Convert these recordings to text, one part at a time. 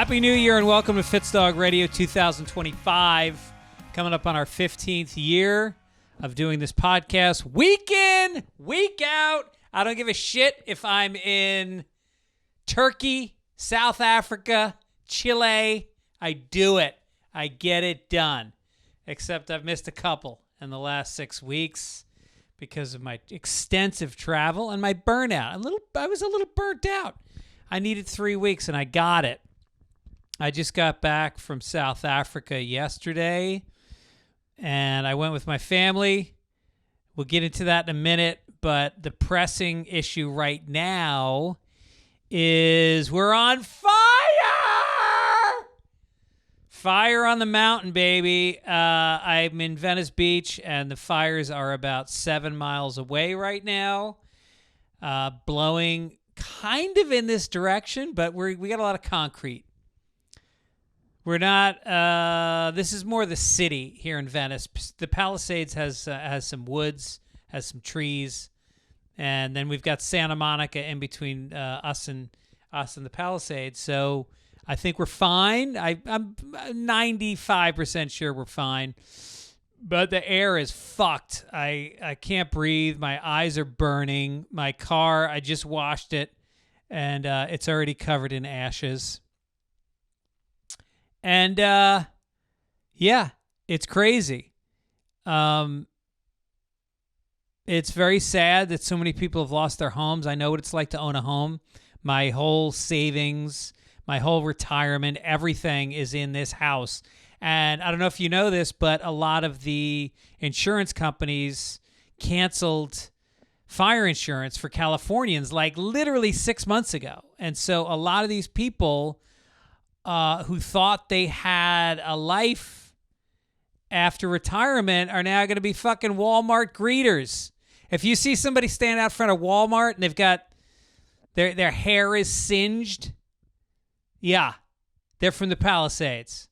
Happy New Year and welcome to Fitzdog Radio 2025. Coming up on our 15th year of doing this podcast. Week in, week out. I don't give a shit if I'm in Turkey, South Africa, Chile. I do it. I get it done. Except I've missed a couple in the last 6 weeks because of my extensive travel and my burnout. I was a little burnt out. I needed 3 weeks and I got it. I just got back from South Africa yesterday, and I went with my family. We'll get into that in a minute, but the pressing issue right now is we're on fire! Fire on the mountain, baby. I'm in Venice Beach, and the fires are about 7 miles away right now, blowing kind of in this direction, but we got a lot of concrete. We're not, this is more the city here in Venice. The Palisades has some woods, has some trees, and then we've got Santa Monica in between us and the Palisades. So I think we're fine. I'm 95% sure we're fine, but the air is fucked. I can't breathe. My eyes are burning. My car, I just washed it, and it's already covered in ashes. And, yeah, it's crazy. It's very sad that so many people have lost their homes. I know what it's like to own a home. My whole savings, my whole retirement, everything is in this house. And I don't know if you know this, but a lot of the insurance companies canceled fire insurance for Californians like literally 6 months ago. And so a lot of these people who thought they had a life after retirement are now going to be fucking Walmart greeters. If you see somebody stand out front of Walmart and they've got their hair is singed, yeah, they're from the Palisades.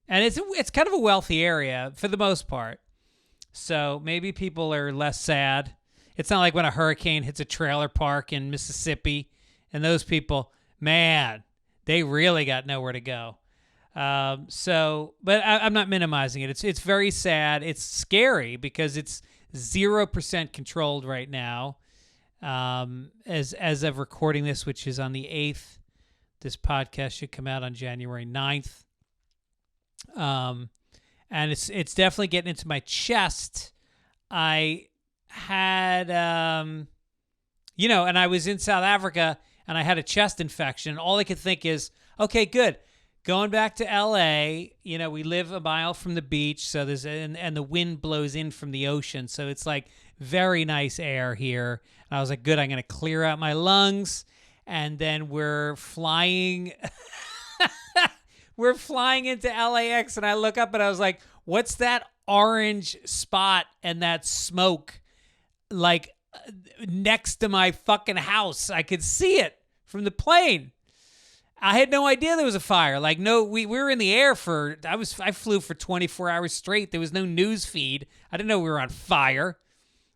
And it's kind of a wealthy area for the most part. So maybe people are less sad. It's not like when a hurricane hits a trailer park in Mississippi and those people, man, they really got nowhere to go. But I'm not minimizing it. It's very sad. It's scary because it's 0% controlled right now. As of recording this, which is on the 8th, this podcast should come out on January 9th. And it's definitely getting into my chest. I had, and I was in South Africa, and I had a chest infection. All I could think is, okay, good. Going back to L.A., we live a mile from the beach, so and the wind blows in from the ocean, so it's like very nice air here. And I was like, good, I'm going to clear out my lungs, and then we're flying. We're flying into LAX, and I look up, and I was like, what's that orange spot and that smoke, like, next to my fucking house? I could see it from the plane. I had no idea there was a fire. Like, no, we were in the air I flew for 24 hours straight. There was no news feed. I didn't know we were on fire.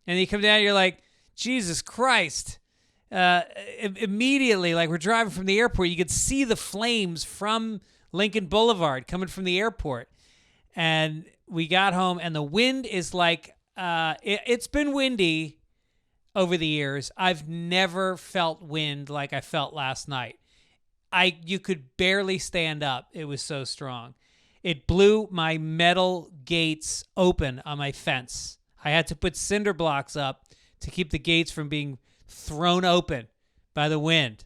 And you come down, you're like, Jesus Christ. Immediately, like, we're driving from the airport, you could see the flames from Lincoln Boulevard coming from the airport. And we got home, and the wind is like, it's been windy over the years. I've never felt wind like I felt last night. You could barely stand up. It was so strong. It blew my metal gates open on my fence. I had to put cinder blocks up to keep the gates from being thrown open by the wind.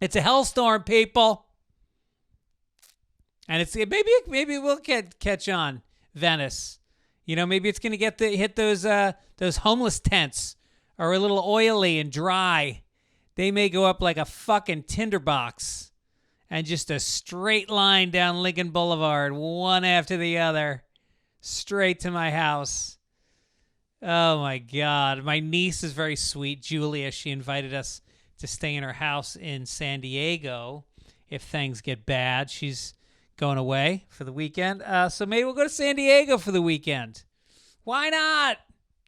It's a hellstorm, people. And maybe we'll catch on, Venice. Maybe it's going to hit those homeless tents are a little oily and dry. They may go up like a fucking tinderbox and just a straight line down Lincoln Boulevard, one after the other, straight to my house. Oh, my God. My niece is very sweet, Julia. She invited us to stay in her house in San Diego if things get bad. She's going away for the weekend. So maybe we'll go to San Diego for the weekend. Why not?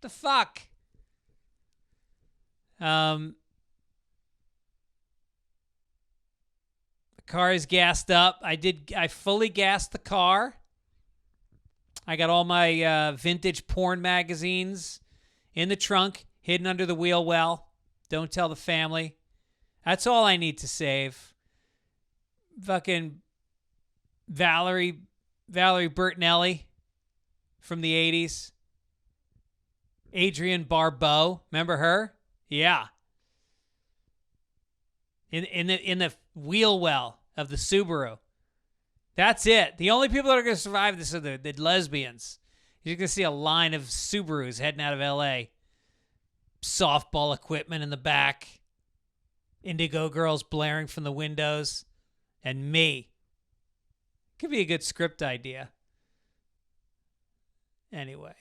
The fuck? Car is gassed up. I fully gassed the car. I got all my vintage porn magazines in the trunk, hidden under the wheel well. Don't tell the family. That's all I need to save. Fucking Valerie Bertinelli from the 80s. Adrienne Barbeau. Remember her? Yeah. In the wheel well of the Subaru. That's it. The only people that are going to survive this are the lesbians. You're going to see a line of Subarus heading out of L.A. Softball equipment in the back. Indigo girls blaring from the windows. And me. Could be a good script idea. Anyway.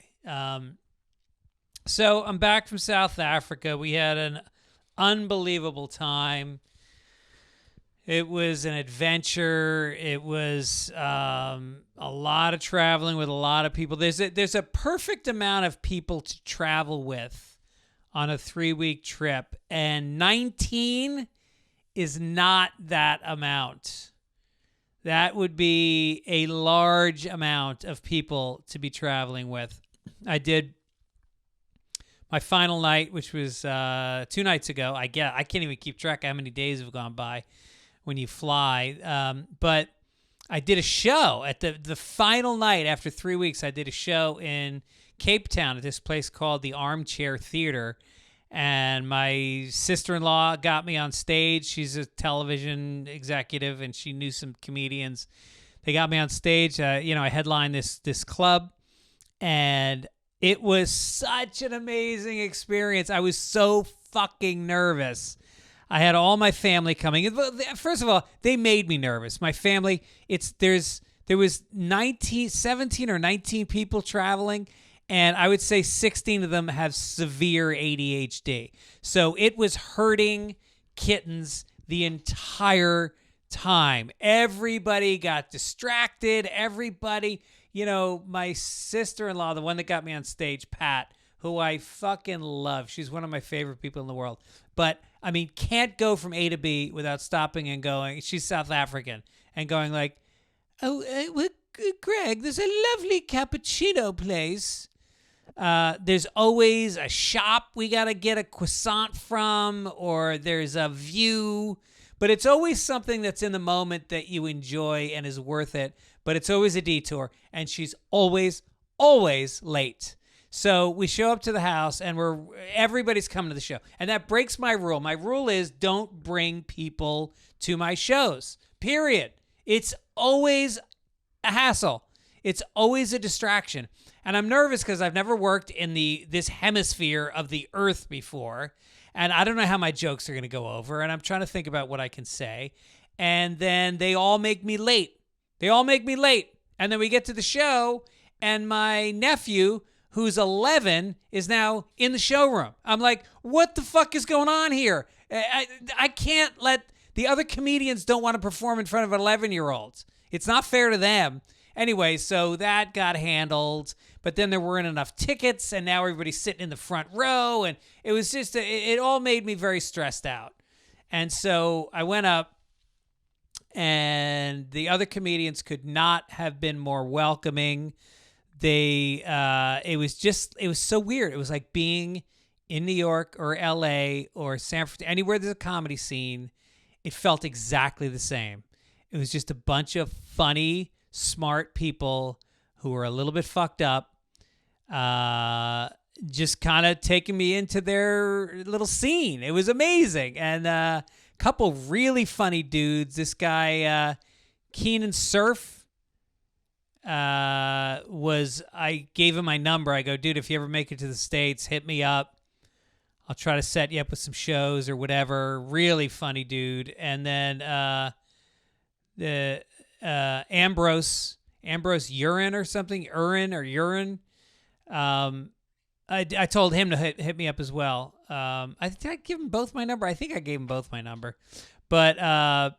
So I'm back from South Africa. We had an unbelievable time. It was an adventure. It was a lot of traveling with a lot of people. There's a perfect amount of people to travel with on a 3-week trip, and 19 is not that amount. That would be a large amount of people to be traveling with. I did my final night, which was 2 nights ago. I can't even keep track of how many days have gone by when you fly. But I did a show at the final night after 3 weeks. I did a show in Cape Town at this place called the Armchair Theater. And my sister-in-law got me on stage. She's a television executive, and she knew some comedians. They got me on stage. I headlined this club, and it was such an amazing experience. I was so fucking nervous. I had all my family coming. First of all, they made me nervous. My family, there was 17 or 19 people traveling, and I would say 16 of them have severe ADHD. So it was hurting kittens the entire time. Everybody got distracted. Everybody, my sister-in-law, the one that got me on stage, Pat, who I fucking love. She's one of my favorite people in the world. But, can't go from A to B without stopping and going. She's South African. And going like, Greg, there's a lovely cappuccino place. There's always a shop we got to get a croissant from, or there's a view. But it's always something that's in the moment that you enjoy and is worth it. But it's always a detour. And she's always, always late. So we show up to the house, and everybody's coming to the show. And that breaks my rule. My rule is don't bring people to my shows, period. It's always a hassle. It's always a distraction. And I'm nervous because I've never worked in this hemisphere of the earth before. And I don't know how my jokes are going to go over. And I'm trying to think about what I can say. And then they all make me late. And then we get to the show, and my nephew, who's 11, is now in the showroom. I'm like, what the fuck is going on here? I can't let the other comedians don't want to perform in front of 11-year-olds. It's not fair to them. Anyway, so that got handled, but then there weren't enough tickets, and now everybody's sitting in the front row, and it was just, it all made me very stressed out. And so I went up, and the other comedians could not have been more welcoming. It was so weird. It was like being in New York or LA or San Francisco, anywhere there's a comedy scene. It felt exactly the same. It was just a bunch of funny, smart people who were a little bit fucked up, just kind of taking me into their little scene. It was amazing. And a couple really funny dudes. This guy, Keenan Surf, I gave him my number. I go, dude, if you ever make it to the States, hit me up. I'll try to set you up with some shows or whatever. Really funny dude. And then Ambrose Urine or something, Urine. I told him to hit me up as well. Did I give him both my number? I think I gave him both my number. But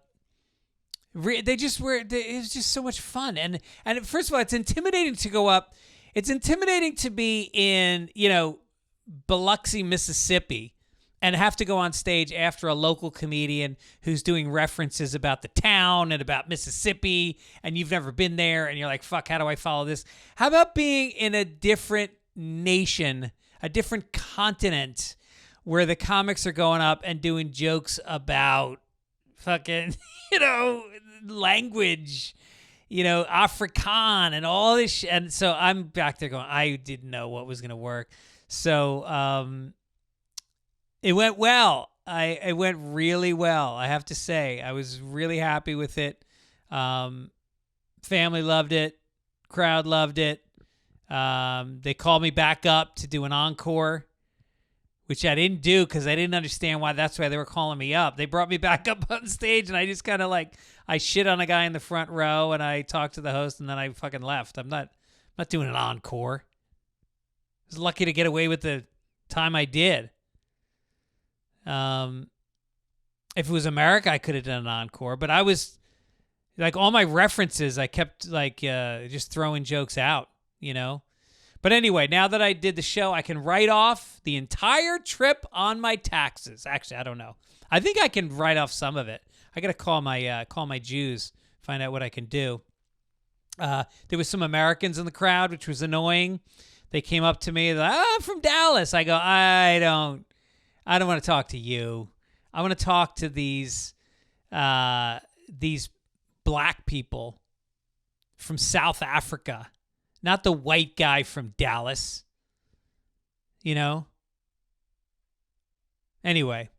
they just were. It was just so much fun. And first of all, it's intimidating to go up. It's intimidating to be in Biloxi, Mississippi, and have to go on stage after a local comedian who's doing references about the town and about Mississippi, and you've never been there, and you're like, fuck, how do I follow this? How about being in a different nation, a different continent, where the comics are going up and doing jokes about fucking, language, Afrikaan and all this shit. And so I'm back there going, I didn't know what was going to work. So, it went well. It went really well, I have to say. I was really happy with it. Family loved it. Crowd loved it. They called me back up to do an encore, which I didn't do because I didn't understand why. That's why they were calling me up. They brought me back up on stage, and I just kind of I shit on a guy in the front row, and I talked to the host, and then I fucking left. I'm not doing an encore. I was lucky to get away with the time I did. If it was America, I could have done an encore, but I was all my references, I kept just throwing jokes out, But anyway, now that I did the show, I can write off the entire trip on my taxes. Actually, I don't know. I think I can write off some of it. I got to call my Jews, find out what I can do. There was some Americans in the crowd, which was annoying. They came up to me, they're like, I'm from Dallas. I go, I don't want to talk to you. I want to talk to these black people from South Africa, not the white guy from Dallas. Anyway,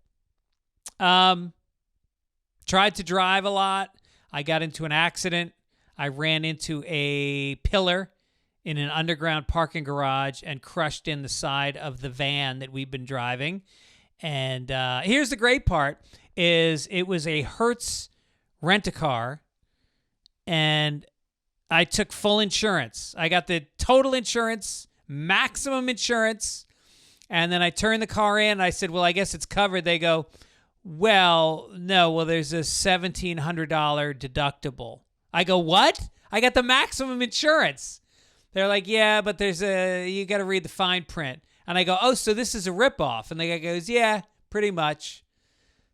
tried to drive a lot. I got into an accident. I ran into a pillar in an underground parking garage and crushed in the side of the van that we've been driving. And here's the great part is it was a Hertz rent-a-car, and I took full insurance. I got the total insurance, maximum insurance, and then I turned the car in, and I said, well, I guess it's covered. They go, well, no, well, there's a $1,700 deductible. I go, what? I got the maximum insurance. They're like, yeah, but you got to read the fine print. And I go, oh, so this is a ripoff. And the guy goes, yeah, pretty much.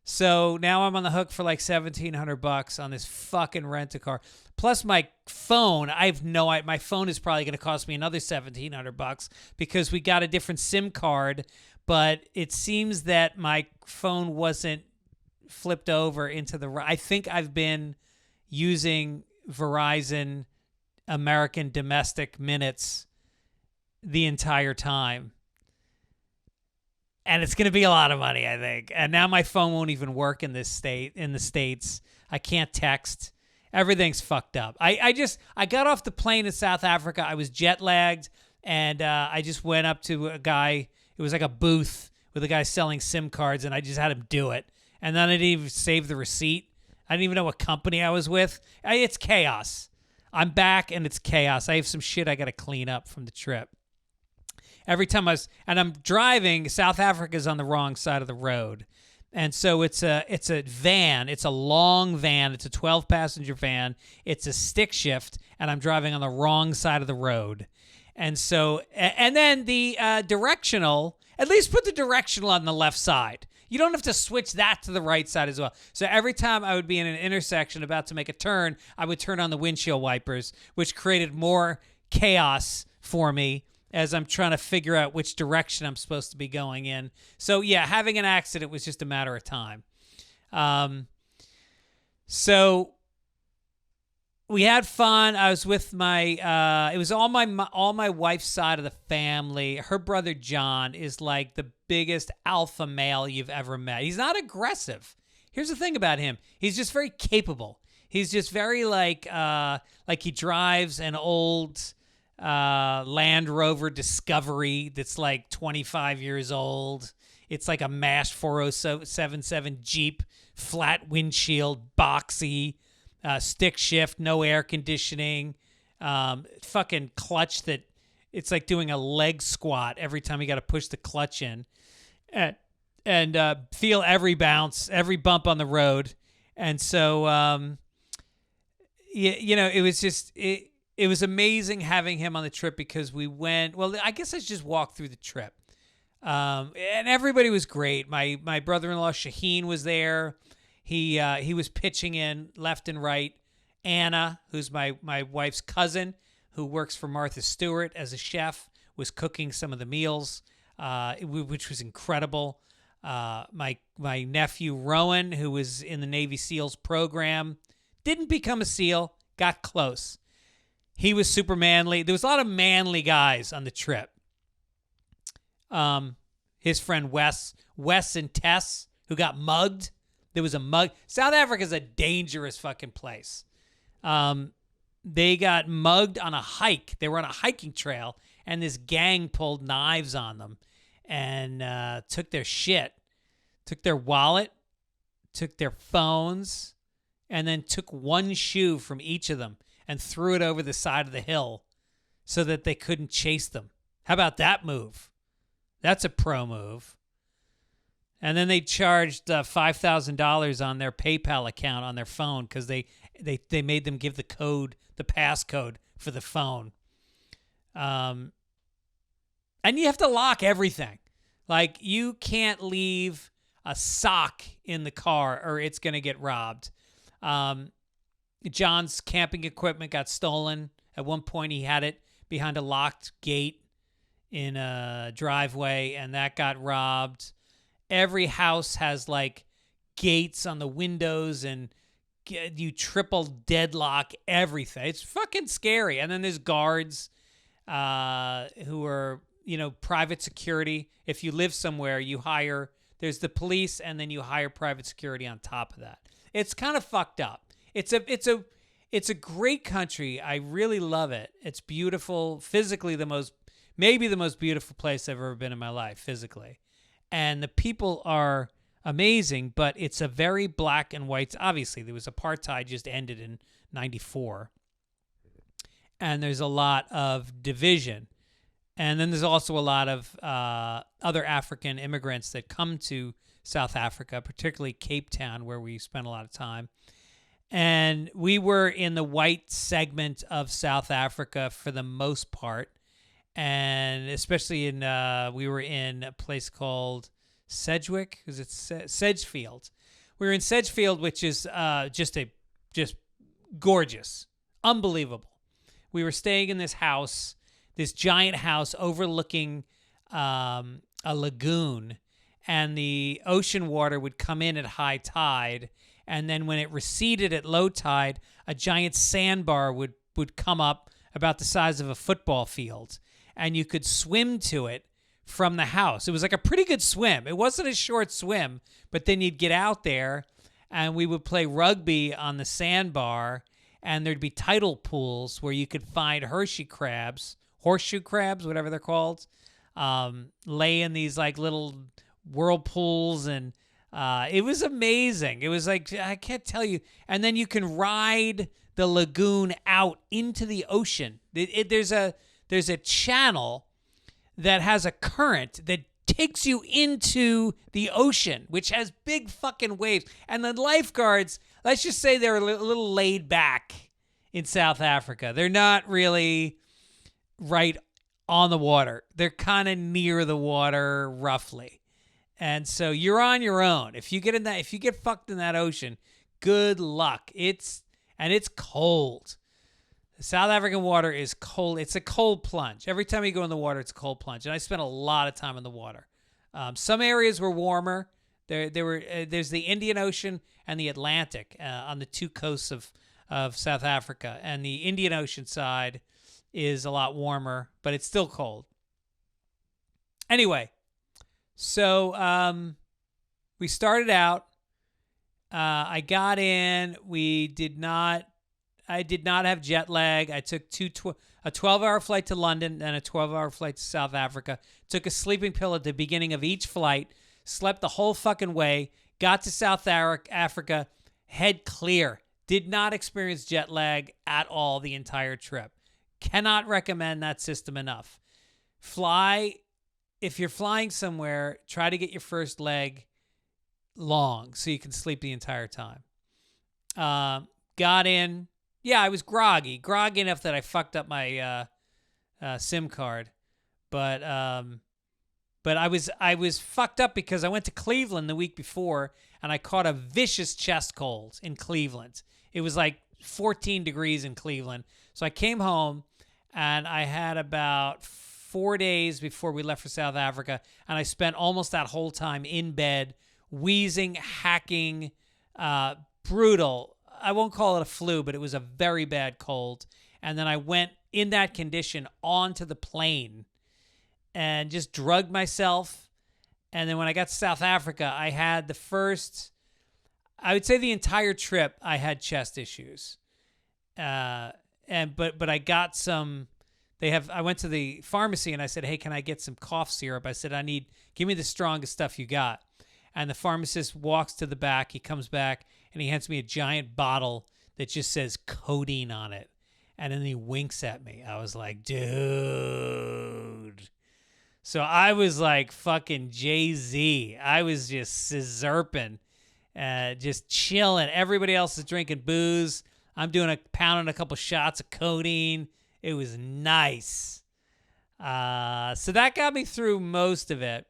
So now I'm on the hook for like $1,700 on this fucking rent-a-car. Plus my phone, my phone is probably going to cost me another $1,700 because we got a different SIM card, but it seems that my phone wasn't flipped over into I think I've been using Verizon American domestic minutes the entire time. And it's going to be a lot of money, I think. And now my phone won't even work in the States. I can't text. Everything's fucked up. I got off the plane in South Africa. I was jet lagged, and I just went up to a guy. It was like a booth with a guy selling SIM cards, and I just had him do it. And then I didn't even save the receipt. I didn't even know what company I was with. It's chaos. I'm back, and it's chaos. I have some shit I got to clean up from the trip. Every time I'm driving, South Africa's on the wrong side of the road. And so it's a van. It's a long van. It's a 12-passenger van. It's a stick shift, and I'm driving on the wrong side of the road. And so, and then the directional, at least put the directional on the left side. You don't have to switch that to the right side as well. So every time I would be in an intersection about to make a turn, I would turn on the windshield wipers, which created more chaos for me as I'm trying to figure out which direction I'm supposed to be going in. So yeah, having an accident was just a matter of time. So we had fun. I was with it was all my wife's side of the family. Her brother John is like the biggest alpha male you've ever met. He's not aggressive. Here's the thing about him. He's just very capable. He's just very like he drives an old Land Rover Discovery that's like 25 years old. It's like a MASH 4077 Jeep, flat windshield, boxy, stick shift, no air conditioning, fucking clutch that it's like doing a leg squat every time you got to push the clutch in, and feel every bounce, every bump on the road. And so, it was just it was amazing having him on the trip because we went. Well, I guess I should just walk through the trip. And everybody was great. My brother-in-law Shaheen was there. He was pitching in left and right. Anna, who's my wife's cousin, who works for Martha Stewart as a chef, was cooking some of the meals, which was incredible. My nephew Rowan, who was in the Navy SEALs program, didn't become a SEAL, got close. He was super manly. There was a lot of manly guys on the trip. His friend Wes and Tess, who got mugged. There was a mug. South Africa's a dangerous fucking place. They got mugged on a hike. They were on a hiking trail, and this gang pulled knives on them and took their shit, took their wallet, took their phones, and then took one shoe from each of them and threw it over the side of the hill so that they couldn't chase them. How about that move? That's a pro move. And then they charged $5,000 on their PayPal account on their phone because they made them give the passcode for the phone. And you have to lock everything. Like, you can't leave a sock in the car or it's going to get robbed. John's camping equipment got stolen. At one point, he had it behind a locked gate in a driveway, and that got robbed. Every house has, like, gates on the windows, and you triple deadlock everything. It's fucking scary. And then there's guards who are, private security. If you live somewhere, there's the police, and then you hire private security on top of that. It's kind of fucked up. It's a great country. I really love it. It's beautiful. Physically, maybe the most beautiful place I've ever been in my life, physically. And the people are amazing, but it's a very black and white. Obviously, there was apartheid just ended in 94. And there's a lot of division. And then there's also a lot of other African immigrants that come to South Africa, particularly Cape Town, where we spent a lot of time. And we were in the white segment of South Africa for the most part. And especially we were in a place called Sedgwick. Is it Sedgefield? We were in Sedgefield, which is just gorgeous, unbelievable. We were staying in this house, this giant house overlooking a lagoon, and the ocean water would come in at high tide, and then when it receded at low tide, a giant sandbar would come up about the size of a football field, and you could swim to it from the house. It was like a pretty good swim. It wasn't a short swim, but then you'd get out there, and we would play rugby on the sandbar, and there'd be tidal pools where you could find horseshoe crabs, whatever they're called, lay in these like little whirlpools, and it was amazing. It was like, I can't tell you. And then you can ride the lagoon out into the ocean. There's a channel that has a current that takes you into the ocean, which has big fucking waves. And the lifeguards, let's just say they're a little laid back in South Africa. They're not really right on the water. They're kind of near the water, roughly. And so you're on your own. If you get fucked in that ocean, good luck. It's cold. The South African water is cold. It's a cold plunge. Every time you go in the water, it's a cold plunge. And I spent a lot of time in the water. Some areas were warmer. There's the Indian Ocean and the Atlantic on the two coasts of South Africa. And the Indian Ocean side is a lot warmer, but it's still cold. Anyway, so we started out. I got in. I did not have jet lag. I took a 12-hour flight to London and a 12-hour flight to South Africa. Took a sleeping pill at the beginning of each flight. Slept the whole fucking way. Got to South Africa. Head clear. Did not experience jet lag at all the entire trip. Cannot recommend that system enough. If you're flying somewhere, try to get your first leg long so you can sleep the entire time. Got in. Yeah, I was groggy enough that I fucked up my SIM card. But But I was fucked up because I went to Cleveland the week before and I caught a vicious chest cold in Cleveland. It was like 14 degrees in Cleveland. So I came home and I had about 4 days before we left for South Africa, and I spent almost that whole time in bed, wheezing, hacking, brutal. I won't call it a flu, but it was a very bad cold. And then I went in that condition onto the plane and just drugged myself. And then when I got to South Africa, I had I would say the entire trip, I had chest issues. But I got some. I went to the pharmacy and I said, hey, can I get some cough syrup? I said, give me the strongest stuff you got. And the pharmacist walks to the back. He comes back and he hands me a giant bottle that just says codeine on it. And then he winks at me. I was like, dude. So I was like fucking Jay-Z. I was just scissorping, just chilling. Everybody else is drinking booze. I'm pounding a couple shots of codeine. It was nice. So that got me through most of it.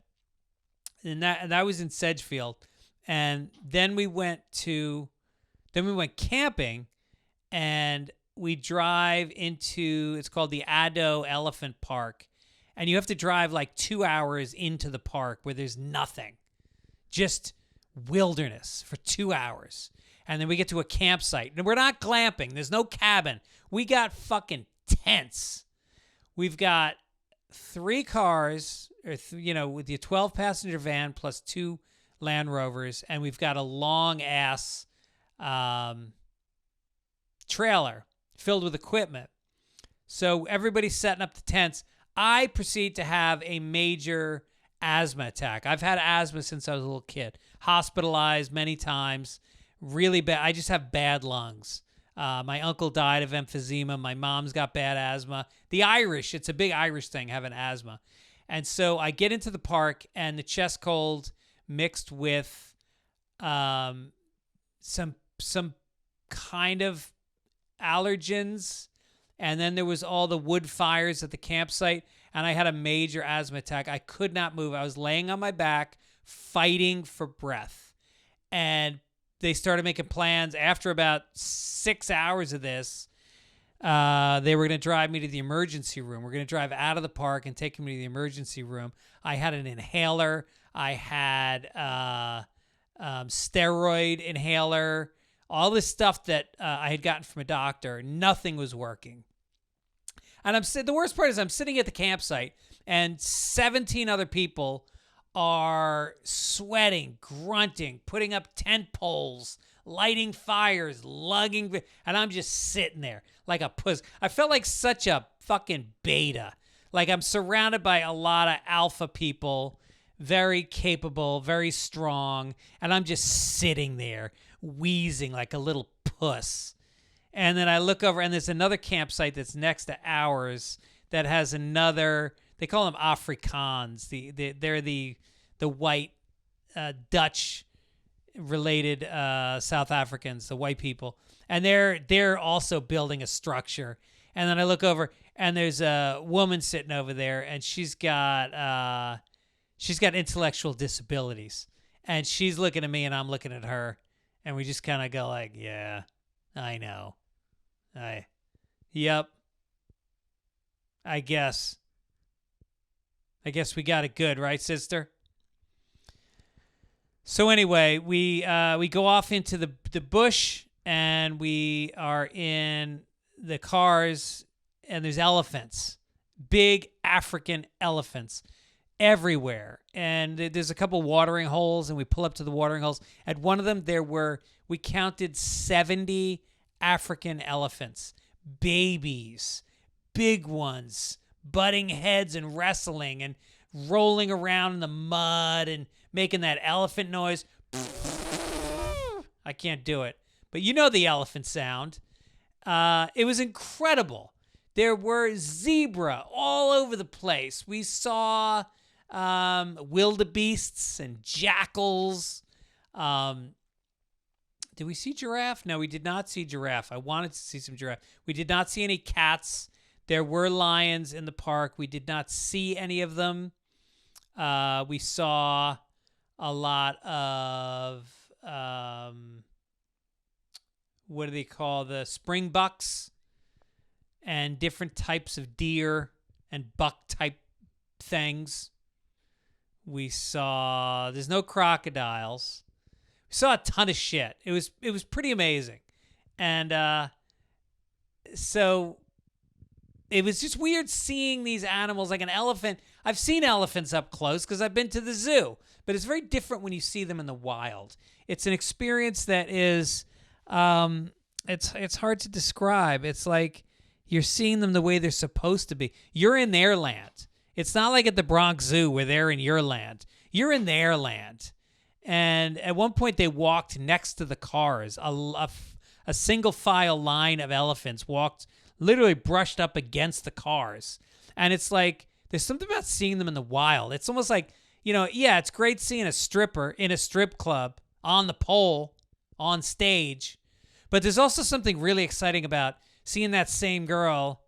And that was in Sedgefield. And then we went camping, and we drive into, it's called the Addo Elephant Park. And you have to drive like 2 hours into the park where there's nothing. Just wilderness for 2 hours. And then we get to a campsite. And we're not glamping. There's no cabin. We got fucking tents. We've got 3 cars, with the 12-passenger van plus 2 Land Rovers, and we've got a long-ass trailer filled with equipment. So everybody's setting up the tents. I proceed to have a major asthma attack. I've had asthma since I was a little kid. Hospitalized many times. Really bad. I just have bad lungs. My uncle died of emphysema. My mom's got bad asthma. The Irish, it's a big Irish thing, having asthma. And so I get into the park, and the chest cold mixed with some kind of allergens. And then there was all the wood fires at the campsite, and I had a major asthma attack. I could not move. I was laying on my back, fighting for breath. And they started making plans. After about 6 hours of this, they were going to drive me to the emergency room. We're going to drive out of the park and take me to the emergency room. I had an inhaler. I had steroid inhaler. All this stuff that I had gotten from a doctor. Nothing was working. And the worst part is I'm sitting at the campsite, and 17 other people are sweating, grunting, putting up tent poles, lighting fires, lugging, and I'm just sitting there like a puss. I felt like such a fucking beta. Like I'm surrounded by a lot of alpha people, very capable, very strong, and I'm just sitting there wheezing like a little puss. And then I look over, and there's another campsite that's next to ours that has another. They call them Afrikaans. They're the white Dutch related South Africans, the white people, and they're also building a structure. And then I look over, and there's a woman sitting over there, and she's got intellectual disabilities, and she's looking at me, and I'm looking at her, and we just kind of go like, yeah, I know, yep, I guess we got it good, right, sister? So anyway, we go off into the bush, and we are in the cars, and there's elephants, big African elephants everywhere. And there's a couple watering holes, and we pull up to the watering holes. At one of them, we counted 70 African elephants, babies, big ones, butting heads and wrestling and rolling around in the mud and making that elephant noise. I can't do it. But you know the elephant sound. It was incredible. There were zebra all over the place. We saw wildebeests and jackals. Did we see giraffe? No, we did not see giraffe. I wanted to see some giraffe. We did not see any cats. There were lions in the park. We did not see any of them. We saw a lot of what do they call the springbucks and different types of deer and buck type things. We saw there's no crocodiles. We saw a ton of shit. It was pretty amazing. And so it was just weird seeing these animals like an elephant. I've seen elephants up close because I've been to the zoo, but it's very different when you see them in the wild. It's an experience that is, it's hard to describe. It's like you're seeing them the way they're supposed to be. You're in their land. It's not like at the Bronx Zoo where they're in your land. You're in their land. And at one point they walked next to the cars. A single file line of elephants walked, literally brushed up against the cars. And it's like, there's something about seeing them in the wild. It's almost like, yeah, it's great seeing a stripper in a strip club on the pole, on stage. But there's also something really exciting about seeing that same girl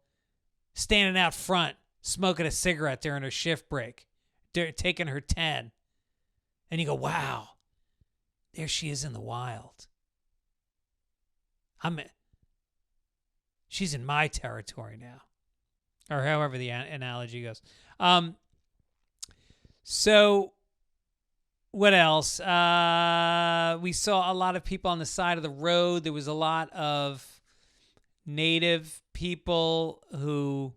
standing out front, smoking a cigarette during her shift break, taking her 10. And you go, wow, there she is in the wild. She's in my territory now. Or however the analogy goes. So what else? We saw a lot of people on the side of the road. There was a lot of native people who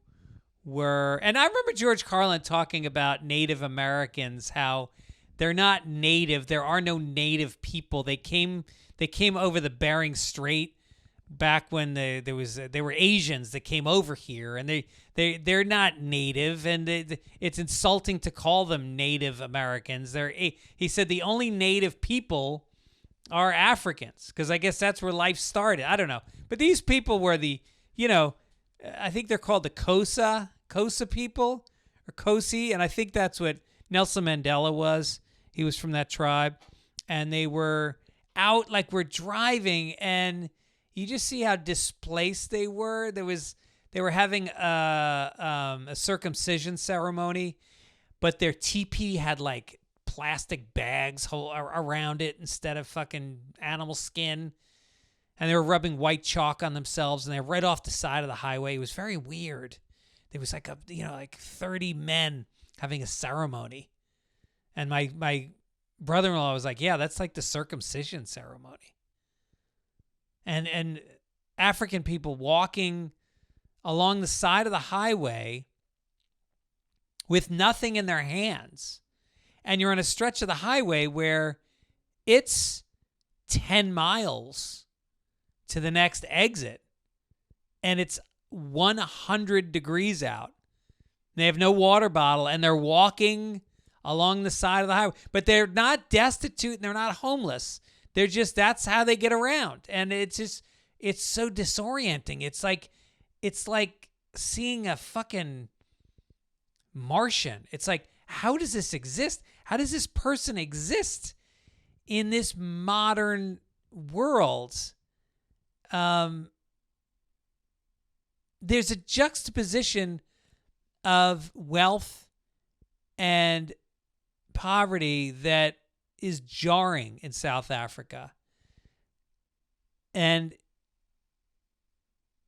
were, and I remember George Carlin talking about Native Americans, how they're not native. There are no native people. They came over the Bering Strait back when there were Asians that came over here, and they're not native, and it's insulting to call them Native Americans. He said the only native people are Africans, because I guess that's where life started. I don't know, but these people were I think they're called the Xhosa people, or Kosi, and I think that's what Nelson Mandela was. He was from that tribe, and they were out, like, we're driving, and you just see how displaced they were. They were having a circumcision ceremony, but their teepee had like plastic bags around it instead of fucking animal skin, and they were rubbing white chalk on themselves, and they're right off the side of the highway. It was very weird. There was like 30 men having a ceremony, and my brother-in-law was like, "Yeah, that's like the circumcision ceremony." And African people walking along the side of the highway with nothing in their hands. And you're on a stretch of the highway where it's 10 miles to the next exit, and it's 100 degrees out. They have no water bottle, and they're walking along the side of the highway. But they're not destitute, and they're not homeless. They're just, that's how they get around. And it's so disorienting. It's like seeing a fucking Martian. It's like, how does this exist? How does this person exist in this modern world? There's a juxtaposition of wealth and poverty that is jarring in South Africa. And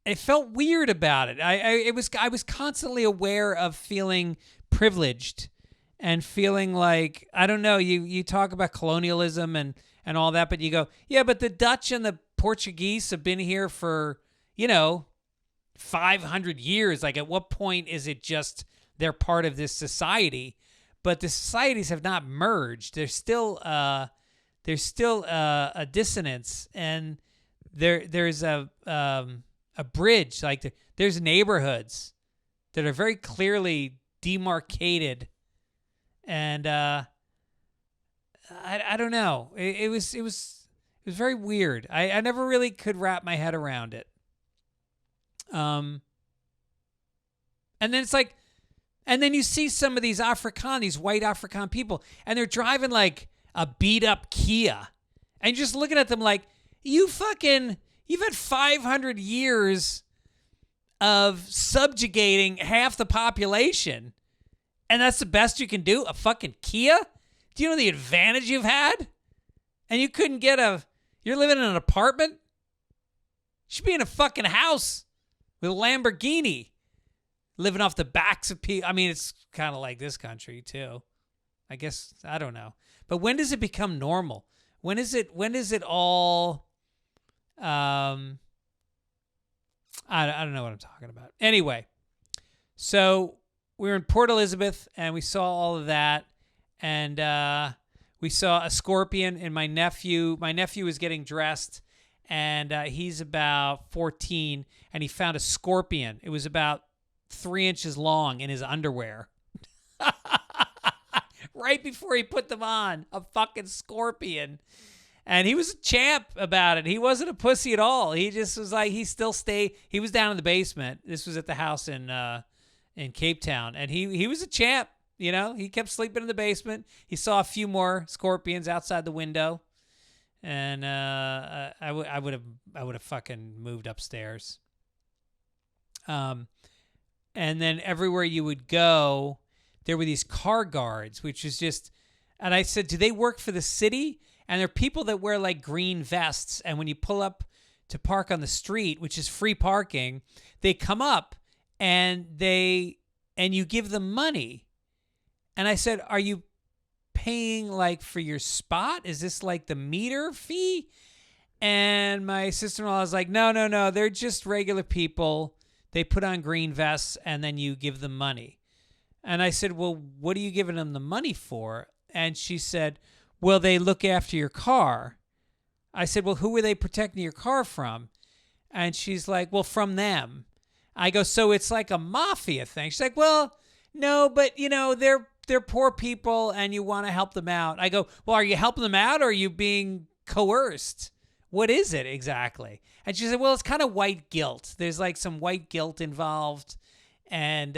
I felt weird about it. I was constantly aware of feeling privileged and feeling like, I don't know, you talk about colonialism and all that, but you go, yeah, but the Dutch and the Portuguese have been here for, 500 years. Like, at what point is it just they're part of this society? But the societies have not merged. There's still a dissonance, and there's a bridge. Like, there's neighborhoods that are very clearly demarcated, and I don't know. It was very weird. I never really could wrap my head around it. And then it's like, and then you see some of these white Afrikaan people, and they're driving like a beat up Kia, and you're just looking at them like, you've had 500 years of subjugating half the population, And that's the best you can do? A fucking Kia? Do you know the advantage you've had? And you couldn't get you're living in an apartment? You should be in a fucking house with a Lamborghini. Living off the backs of people. I mean, it's kind of like this country too. I guess, I don't know. But when does it become normal? When is it all, I don't know what I'm talking about. Anyway, so we were in Port Elizabeth and we saw all of that. And we saw a scorpion and my nephew was getting dressed and he's about 14 and he found a scorpion. It was about 3 inches long in his underwear. Right before he put them on, a fucking scorpion. And he was a champ about it. He wasn't a pussy at all. He just was like, he was down in the basement. This was at the house in Cape Town. And he was a champ, you know. He kept sleeping in the basement. He saw a few more scorpions outside the window. And I would have fucking moved upstairs. And then everywhere you would go, there were these car guards, which is just, and I said, do they work for the city? And there are people that wear like green vests. And when you pull up to park on the street, which is free parking, they come up and you give them money. And I said, are you paying like for your spot? Is this like the meter fee? And my sister-in-law was like, no. They're just regular people. They put on green vests and then you give them money. And I said, well, what are you giving them the money for? And she said, well, they look after your car. I said, well, who are they protecting your car from? And she's like, well, from them. I go, so it's like a mafia thing. She's like, well, no, but you know, they're poor people and you want to help them out. I go, well, are you helping them out or are you being coerced? What is it exactly? And she said, well, it's kind of white guilt. There's like some white guilt involved. And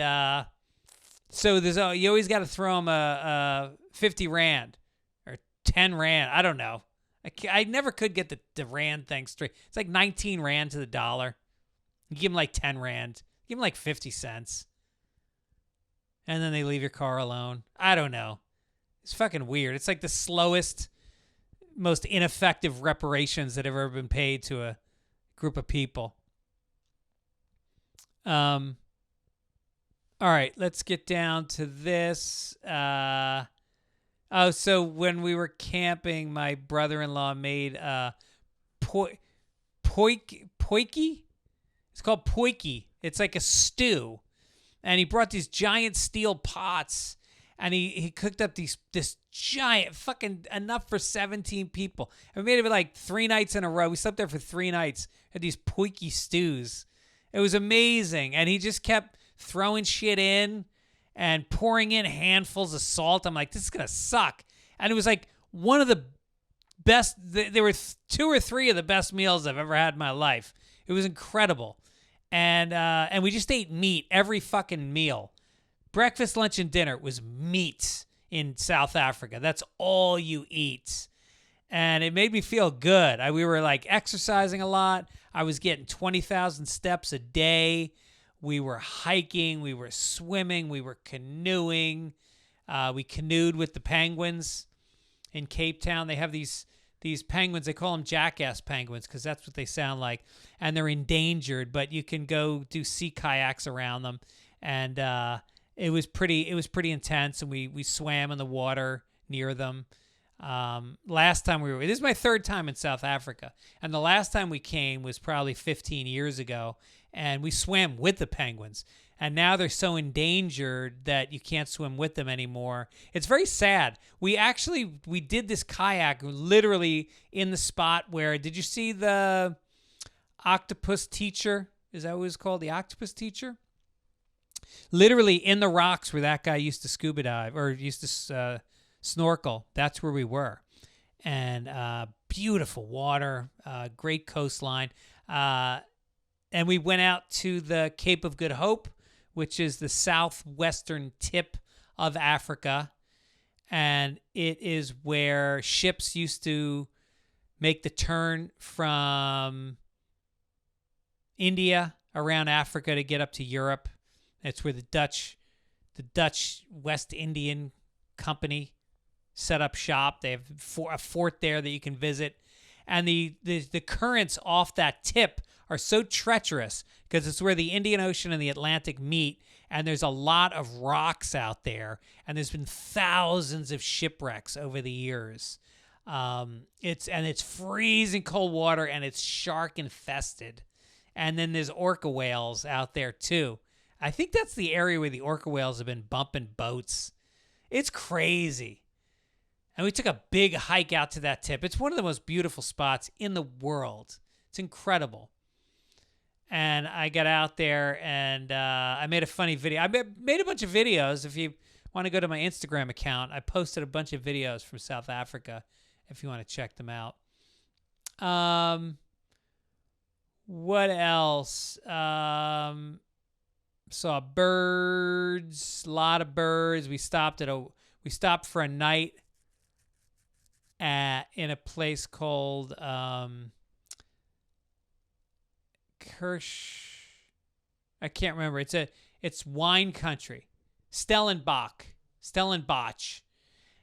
so you always got to throw them a 50 Rand or 10 Rand. I don't know. I never could get the Rand thing straight. It's like 19 Rand to the dollar. You give them like 10 Rand. Give them like 50 cents. And then they leave your car alone. I don't know. It's fucking weird. It's like the slowest, most ineffective reparations that have ever been paid to a group of people. All right, let's get down to this. So when we were camping, my brother-in-law made poiki. It's called poiki. It's like a stew. And he brought these giant steel pots, and he cooked up this giant, fucking enough for 17 people. And we made it like 3 nights in a row. We slept there for 3 nights. Had these poiki stews. It was amazing. And he just kept throwing shit in and pouring in handfuls of salt. I'm like, this is going to suck. And it was like one of the best, there were 2 or 3 of the best meals I've ever had in my life. It was incredible. And we just ate meat every fucking meal. Breakfast, lunch, and dinner was meat in South Africa. That's all you eat. And it made me feel good. We were like exercising a lot. I was getting 20,000 steps a day. We were hiking. We were swimming. We were canoeing. We canoed with the penguins in Cape Town. They have these penguins. They call them jackass penguins because that's what they sound like. And they're endangered, but you can go do sea kayaks around them. And it was pretty intense. And we swam in the water near them. Last time this is my 3rd time in South Africa. And the last time we came was probably 15 years ago. And we swam with the penguins. And now they're so endangered that you can't swim with them anymore. It's very sad. We did this kayak literally in the spot where, did you see the octopus teacher? Is that what it's called? The octopus teacher? Literally in the rocks where that guy used to scuba dive or used to snorkel. That's where we were. And beautiful water, great coastline. And we went out to the Cape of Good Hope, which is the southwestern tip of Africa. And it is where ships used to make the turn from India around Africa to get up to Europe. It's where the Dutch the Dutch West Indian Company set up shop. They have a fort there that you can visit. And the currents off that tip are so treacherous because it's where the Indian Ocean and the Atlantic meet, and there's a lot of rocks out there, and there's been thousands of shipwrecks over the years. It's freezing cold water, and it's shark infested. And then there's orca whales out there too. I think that's the area where the orca whales have been bumping boats. It's crazy. And we took a big hike out to that tip. It's one of the most beautiful spots in the world. It's incredible. And I got out there and I made a funny video. I made a bunch of videos. If you want to go to my Instagram account, I posted a bunch of videos from South Africa if you want to check them out. What else? Saw birds, a lot of birds. We stopped for a night in a place called Kirsch. I can't remember. It's wine country, Stellenbosch,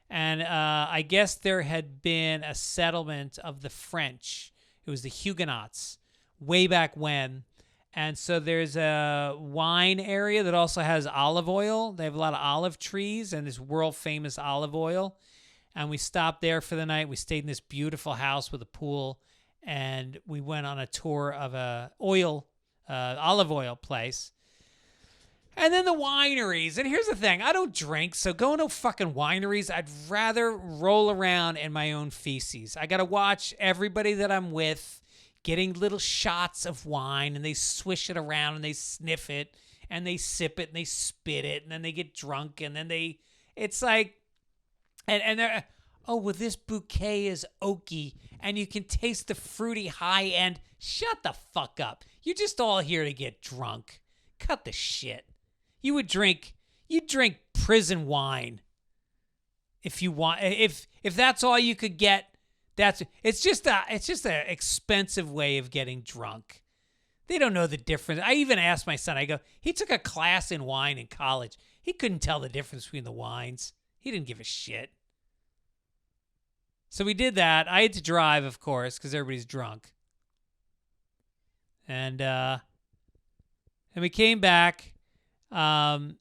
and I guess there had been a settlement of the French. It was the Huguenots way back when. And so there's a wine area that also has olive oil. They have a lot of olive trees and this world-famous olive oil. And we stopped there for the night. We stayed in this beautiful house with a pool. And we went on a tour of a olive oil place. And then the wineries. And here's the thing. I don't drink, so going to fucking wineries, I'd rather roll around in my own feces. I got to watch everybody that I'm with getting little shots of wine, and they swish it around, and they sniff it, and they sip it, and they spit it, and then they get drunk, and then it's like, and they're, oh, well, this bouquet is oaky, and you can taste the fruity high end. Shut the fuck up. You're just all here to get drunk. Cut the shit. You'd drink prison wine if you want. If that's all you could get, it's just a expensive way of getting drunk. They don't know the difference. I even asked my son, I go, he took a class in wine in college. He couldn't tell the difference between the wines. He didn't give a shit. So we did that. I had to drive, of course, because everybody's drunk. And we came back. When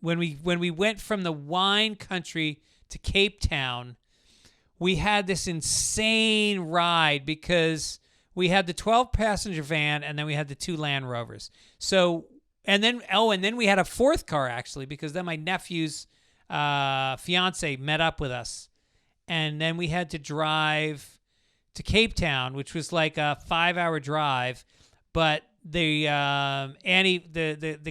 we went from the wine country to Cape Town, we had this insane ride because we had the 12-passenger van and then we had the 2 Land Rovers. So, and then we had a 4th car actually, because then my nephew's fiance met up with us, and then we had to drive to Cape Town, which was like a 5-hour drive, but the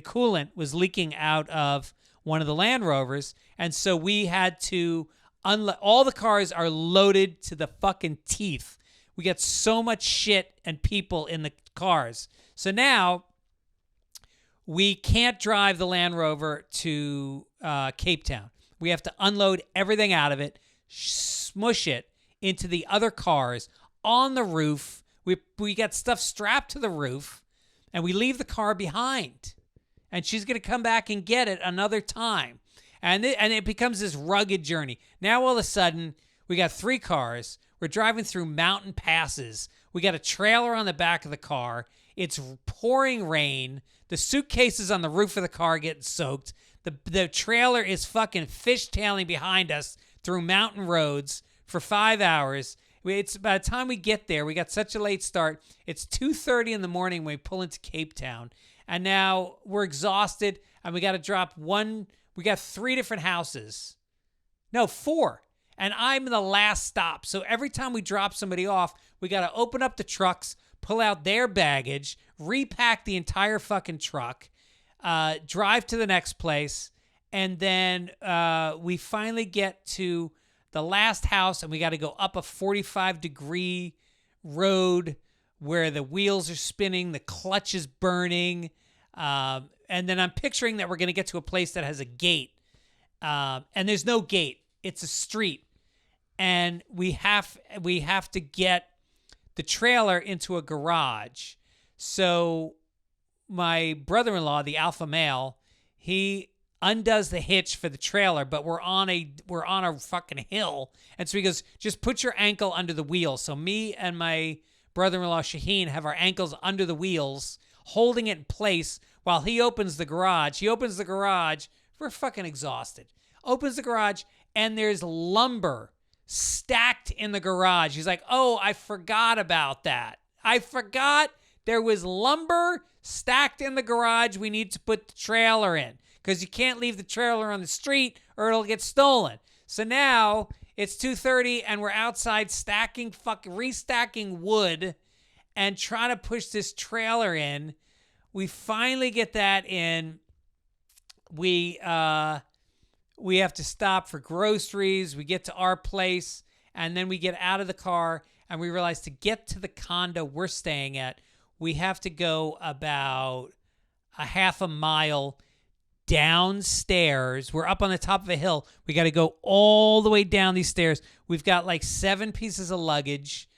coolant was leaking out of one of the Land Rovers, and so we had to all the cars are loaded to the fucking teeth. We got so much shit and people in the cars. So now we can't drive the Land Rover to Cape Town. We have to unload everything out of it, smush it into the other cars on the roof. We got stuff strapped to the roof, and we leave the car behind. And she's going to come back and get it another time. And it becomes this rugged journey. Now, all of a sudden, we got 3 cars. We're driving through mountain passes. We got a trailer on the back of the car. It's pouring rain. The suitcases on the roof of the car getting soaked. The trailer is fucking fishtailing behind us through mountain roads for 5 hours. It's by the time we get there, we got such a late start. It's 2:30 in the morning when we pull into Cape Town. And now we're exhausted, and we got to drop one. We got 3 different houses. No, 4. And I'm the last stop. So every time we drop somebody off, we got to open up the trucks, pull out their baggage, repack the entire fucking truck, drive to the next place, and then we finally get to the last house, and we got to go up a 45-degree road where the wheels are spinning, the clutch is burning, and then I'm picturing that we're going to get to a place that has a gate, and there's no gate. It's a street, and we have to get the trailer into a garage. So my brother-in-law, the alpha male, he undoes the hitch for the trailer, but we're on a fucking hill. And so he goes, just put your ankle under the wheel. So me and my brother-in-law Shaheen have our ankles under the wheels, holding it in place while he opens the garage. He opens the garage. We're fucking exhausted. Opens the garage, and there's lumber stacked in the garage. He's like, oh, I forgot about that. I forgot there was lumber stacked in the garage. We need to put the trailer in because you can't leave the trailer on the street or it'll get stolen. So now it's 2:30 and we're outside restacking wood and trying to push this trailer in. We finally get that in. We have to stop for groceries. We get to our place, and then we get out of the car, and we realize to get to the condo we're staying at, we have to go about a half a mile downstairs. We're up on the top of a hill. We got to go all the way down these stairs. We've got like 7 pieces of luggage,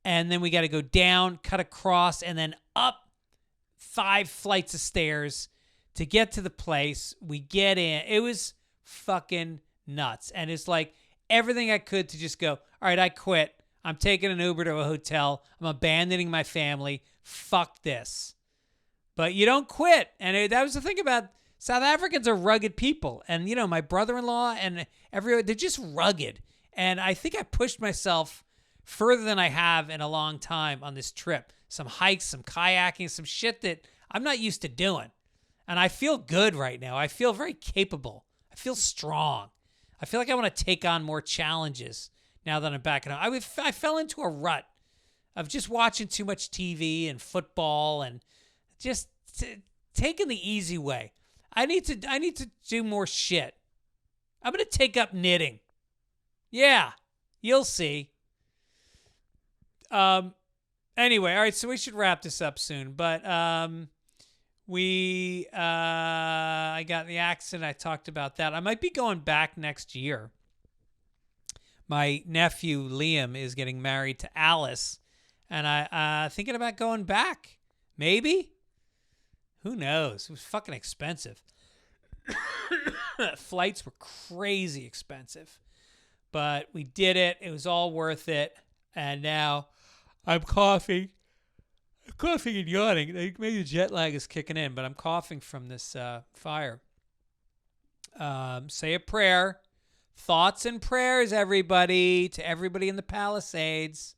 and then we got to go down, cut across, and then up 5 flights of stairs to get to the place. We get in. It was fucking nuts. And it's like everything I could to just go, all right, I quit. I'm taking an Uber to a hotel. I'm abandoning my family. Fuck this. But you don't quit. And that was the thing about South Africans are rugged people. And, you know, my brother-in-law and everyone, they're just rugged. And I think I pushed myself further than I have in a long time on this trip. Some hikes, some kayaking, some shit that I'm not used to doing. And I feel good right now. I feel very capable. I feel strong. I feel like I want to take on more challenges now that I'm back at home. I fell into a rut of just watching too much TV and football and just taking the easy way. I need to do more shit. I'm going to take up knitting. Yeah, you'll see. Anyway, all right, so we should wrap this up soon. But I got in the accident. I talked about that. I might be going back next year. My nephew, Liam, is getting married to Alice. And I thinking about going back. Maybe. Who knows? It was fucking expensive. Flights were crazy expensive. But we did it. It was all worth it. And now I'm coughing. I'm coughing and yawning. Maybe the jet lag is kicking in, but I'm coughing from this fire. Say a prayer. Thoughts and prayers, everybody, to everybody in the Palisades.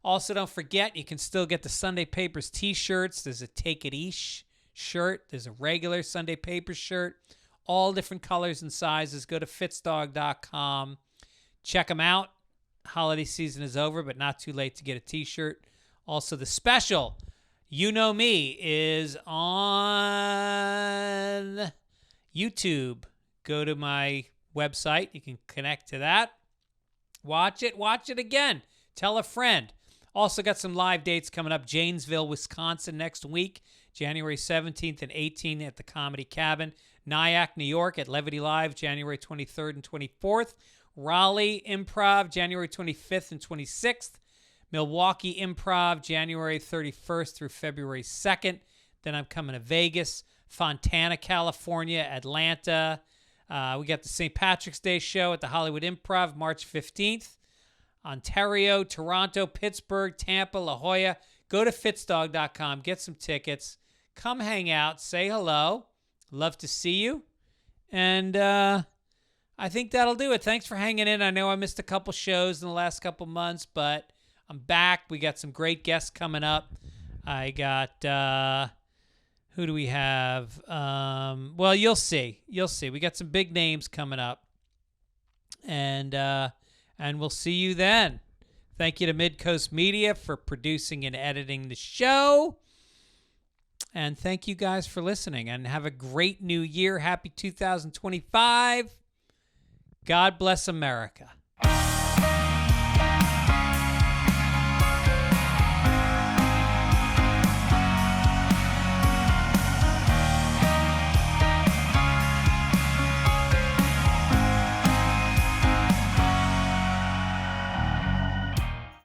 Also, don't forget, you can still get the Sunday Papers t-shirts. There's a Take It Eesh shirt. There's a regular Sunday Papers shirt. All different colors and sizes. Go to Fitzdog.com. Check them out. Holiday season is over, but not too late to get a t-shirt. Also, the special, You Know Me, is on YouTube. Go to my website. You can connect to that. Watch it. Watch it again. Tell a friend. Also got some live dates coming up. Janesville, Wisconsin next week, January 17th and 18th at the Comedy Cabin. Nyack, New York at Levity Live, January 23rd and 24th. Raleigh Improv, January 25th and 26th. Milwaukee Improv, January 31st through February 2nd. Then I'm coming to Vegas, Fontana, California, Atlanta. We got the St. Patrick's Day show at the Hollywood Improv, March 15th. Ontario, Toronto, Pittsburgh, Tampa, La Jolla. Go to Fitzdog.com. Get some tickets. Come hang out. Say hello. Love to see you. And I think that'll do it. Thanks for hanging in. I know I missed a couple shows in the last couple months, but I'm back. We got some great guests coming up. I got, who do we have? Well, you'll see. You'll see. We got some big names coming up. And we'll see you then. Thank you to Midcoast Media for producing and editing the show. And thank you guys for listening. And have a great new year. Happy 2025. God bless America.